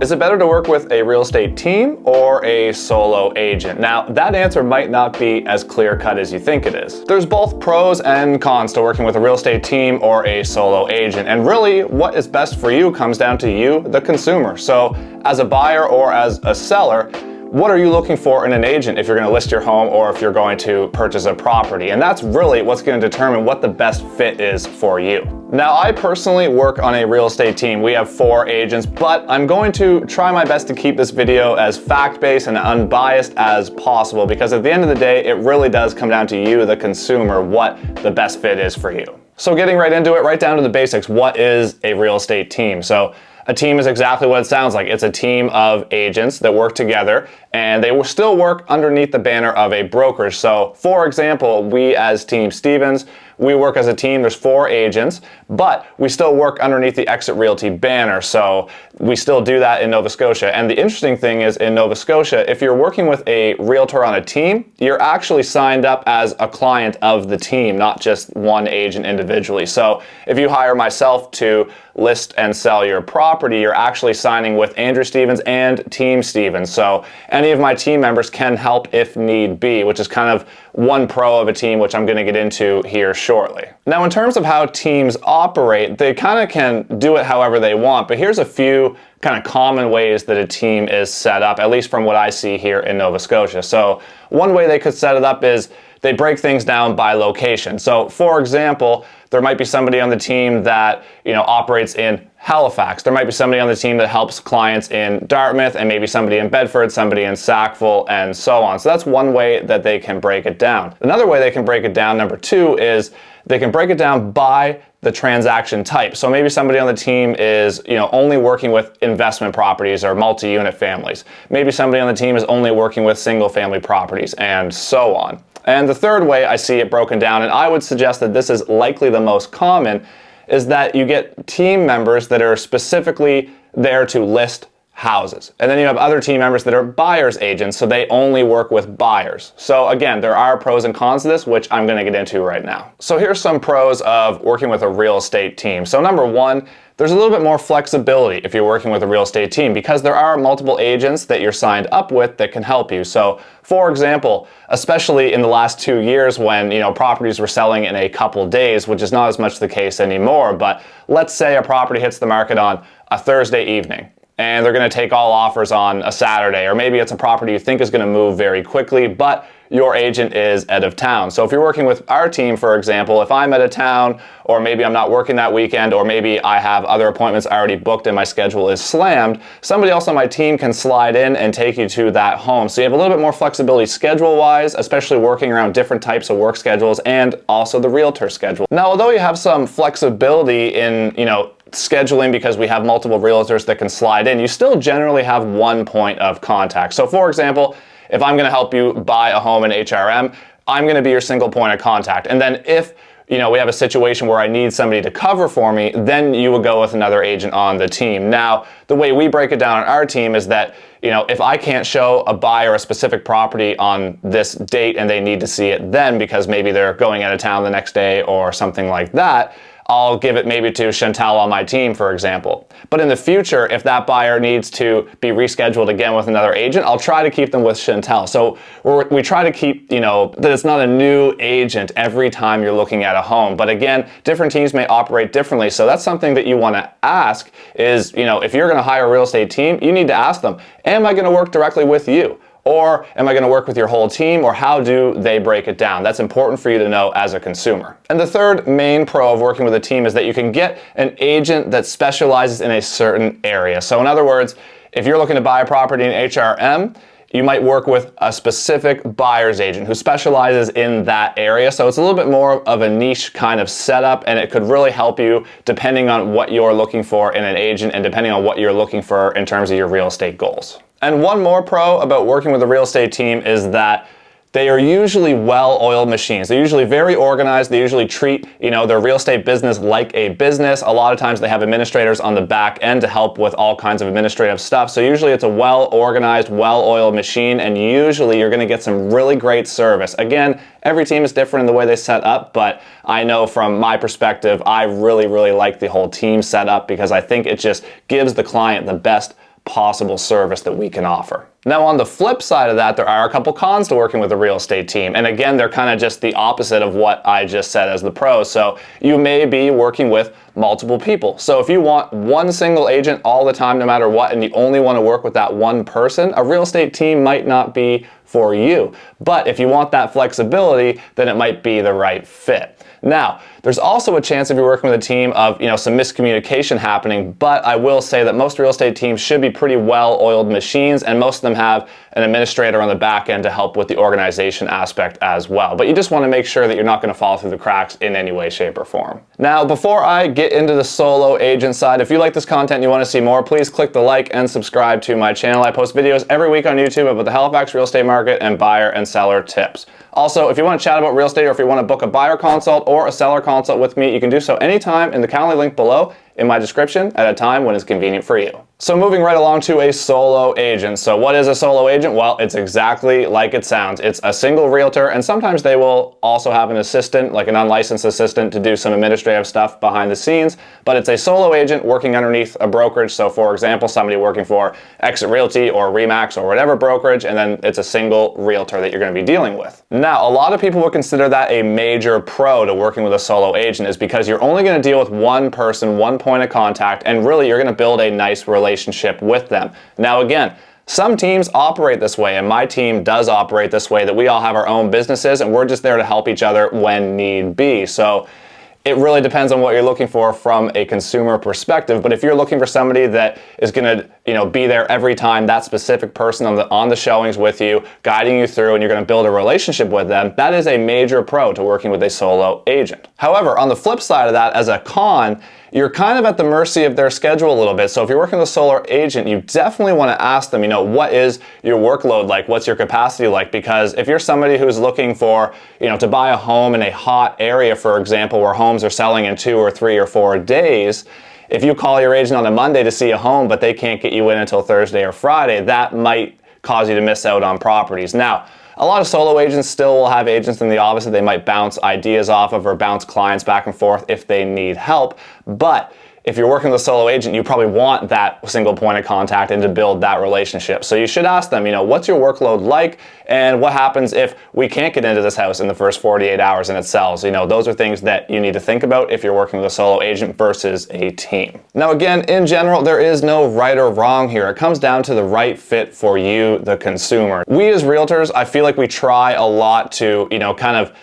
Is it better to work with a real estate team or a solo agent? Now, that answer might not be as clear-cut as you think it is. There's both pros and cons to working with a real estate team or a solo agent, and really what is best for you comes down to you, the consumer. So as a buyer or as a seller, what are you looking for in an agent if you're going to list your home or if you're going to purchase a property? And that's really what's going to determine what the best fit is for you. Now, I personally work on a real estate team. We have 4 agents, but I'm going to try my best to keep this video as fact-based and unbiased as possible, because at the end of the day, it really does come down to you, the consumer, what the best fit is for you. So getting right into it, right down to the basics, what is a real estate team? So a team is exactly what it sounds like. It's a team of agents that work together, and they will still work underneath the banner of a brokerage. So for example, we as Team Stevens, we work as a team. There's 4 agents, but we still work underneath the Exit Realty banner. So we still do that in Nova Scotia. And the interesting thing is, in Nova Scotia, if you're working with a realtor on a team, you're actually signed up as a client of the team, not just one agent individually. So if you hire myself to list and sell your property, you're actually signing with Andrew Stevens and Team Stevens. So any of my team members can help if need be, which is kind of one pro of a team, which I'm going to get into here shortly. Now, in terms of how teams operate, they kind of can do it however they want, but here's a few kind of common ways that a team is set up, at least from what I see here in Nova Scotia. So one way they could set it up is they break things down by location. So for example, there might be somebody on the team that, operates in Halifax. There might be somebody on the team that helps clients in Dartmouth, and maybe somebody in Bedford, somebody in Sackville, and so on. So that's one way that they can break it down. Another way they can break it down, number 2, is they can break it down by the transaction type. So maybe somebody on the team is, only working with investment properties or multi-unit families. Maybe somebody on the team is only working with single-family properties, and so on. And the third way I see it broken down, and I would suggest that this is likely the most common, is that you get team members that are specifically there to list houses. And then you have other team members that are buyer's agents, so they only work with buyers. So again, there are pros and cons to this, which I'm going to get into right now. So here's some pros of working with a real estate team. So number 1, there's a little bit more flexibility if you're working with a real estate team, because there are multiple agents that you're signed up with that can help you. So for example, especially in the last 2 years when properties were selling in a couple days, which is not as much the case anymore, but let's say a property hits the market on a Thursday evening, and they're going to take all offers on a Saturday, or maybe it's a property you think is going to move very quickly, but your agent is out of town. So if you're working with our team, for example, if I'm out of town, or maybe I'm not working that weekend, or maybe I have other appointments already booked and my schedule is slammed, somebody else on my team can slide in and take you to that home. So you have a little bit more flexibility schedule-wise, especially working around different types of work schedules and also the realtor schedule. Now, although you have some flexibility in, scheduling, because we have multiple realtors that can slide in, you still generally have one point of contact. So for example, if I'm going to help you buy a home in HRM, I'm going to be your single point of contact. And then if we have a situation where I need somebody to cover for me, then you would go with another agent on the team. Now, the way we break it down on our team is that, if I can't show a buyer a specific property on this date and they need to see it then because maybe they're going out of town the next day or something like that, I'll give it maybe to Chantal on my team, for example. But in the future, if that buyer needs to be rescheduled again with another agent, I'll try to keep them with Chantal. So we try to keep, that it's not a new agent every time you're looking at a home. But again, different teams may operate differently. So that's something that you want to ask is, if you're going to hire a real estate team, you need to ask them, am I going to work directly with you? Or am I going to work with your whole team, or how do they break it down? That's important for you to know as a consumer. And the third main pro of working with a team is that you can get an agent that specializes in a certain area. So in other words, if you're looking to buy a property in HRM, you might work with a specific buyer's agent who specializes in that area. So it's a little bit more of a niche kind of setup, and it could really help you depending on what you're looking for in an agent and depending on what you're looking for in terms of your real estate goals. And one more pro about working with a real estate team is that they are usually well-oiled machines. They're usually very organized. They usually treat, their real estate business like a business. A lot of times they have administrators on the back end to help with all kinds of administrative stuff. So usually it's a well-organized, well-oiled machine, and usually you're going to get some really great service. Again, every team is different in the way they set up, but I know from my perspective, I really, really like the whole team setup because I think it just gives the client the best possible service that we can offer. Now on the flip side of that, there are a couple cons to working with a real estate team. And again, they're kind of just the opposite of what I just said as the pros. So you may be working with multiple people. So if you want one single agent all the time, no matter what, and you only want to work with that one person, a real estate team might not be for you. But if you want that flexibility, then it might be the right fit. Now, there's also a chance if you're working with a team of, some miscommunication happening, but I will say that most real estate teams should be pretty well-oiled machines, and most of them have an administrator on the back end to help with the organization aspect as well. But you just want to make sure that you're not going to fall through the cracks in any way, shape, or form. Now, before I get into the solo agent side, if you like this content and you want to see more, please click the like and subscribe to my channel. I post videos every week on YouTube about the Halifax real estate market and buyer and seller tips. Also, if you want to chat about real estate, or if you want to book a buyer consult or a seller consult with me, you can do so anytime in the Calendly link below in my description at a time when it's convenient for you. So moving right along to a solo agent. So what is a solo agent? Well, it's exactly like it sounds. It's a single realtor, and sometimes they will also have an assistant, like an unlicensed assistant, to do some administrative stuff behind the scenes, but it's a solo agent working underneath a brokerage. So for example, somebody working for Exit Realty or Remax or whatever brokerage, and then it's a single realtor that you're going to be dealing with. Now, a lot of people would consider that a major pro to working with a solo agent, is because you're only going to deal with one person, one point of contact, and really you're going to build a nice relationship with them. Now again, some teams operate this way, and my team does operate this way, that we all have our own businesses and we're just there to help each other when need be. So it really depends on what you're looking for from a consumer perspective. But if you're looking for somebody that is going to, be there every time, that specific person on the showings with you, guiding you through, and you're going to build a relationship with them, that is a major pro to working with a solo agent. However, on the flip side of that, as a con, you're kind of at the mercy of their schedule a little bit. So if you're working with a solo agent, you definitely want to ask them, what is your workload like? What's your capacity like? Because if you're somebody who's looking for, to buy a home in a hot area, for example, where homes are selling in 2 or 3 or 4 days, if you call your agent on a Monday to see a home, but they can't get you in until Thursday or Friday, that might cause you to miss out on properties. Now, a lot of solo agents still will have agents in the office that they might bounce ideas off of or bounce clients back and forth if they need help. But if you're working with a solo agent, you probably want that single point of contact and to build that relationship. So you should ask them, what's your workload like, and what happens if we can't get into this house in the first 48 hours and it sells? Those are things that you need to think about if you're working with a solo agent versus a team. Now again, in general, there is no right or wrong here. It comes down to the right fit for you, the consumer. We as realtors, I feel like we try a lot to, kind of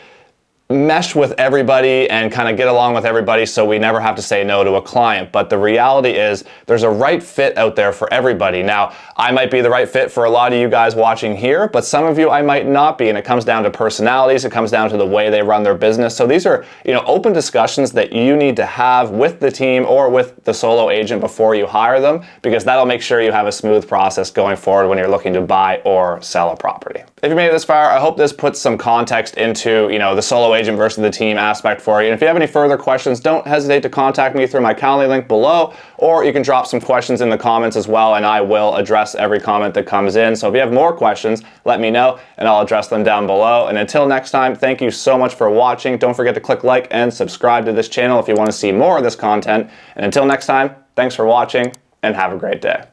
mesh with everybody and kind of get along with everybody so we never have to say no to a client. But the reality is there's a right fit out there for everybody. Now, I might be the right fit for a lot of you guys watching here, but some of you I might not be, and it comes down to personalities, it comes down to the way they run their business. So these are, open discussions that you need to have with the team or with the solo agent before you hire them, because that'll make sure you have a smooth process going forward when you're looking to buy or sell a property. If you made it this far, I hope this puts some context into, the solo agent versus the team aspect for you. And if you have any further questions, don't hesitate to contact me through my Calendly link below, or you can drop some questions in the comments as well, and I will address every comment that comes in. So if you have more questions, let me know and I'll address them down below. And until next time, thank you so much for watching. Don't forget to click like and subscribe to this channel if you want to see more of this content. And until next time, thanks for watching and have a great day.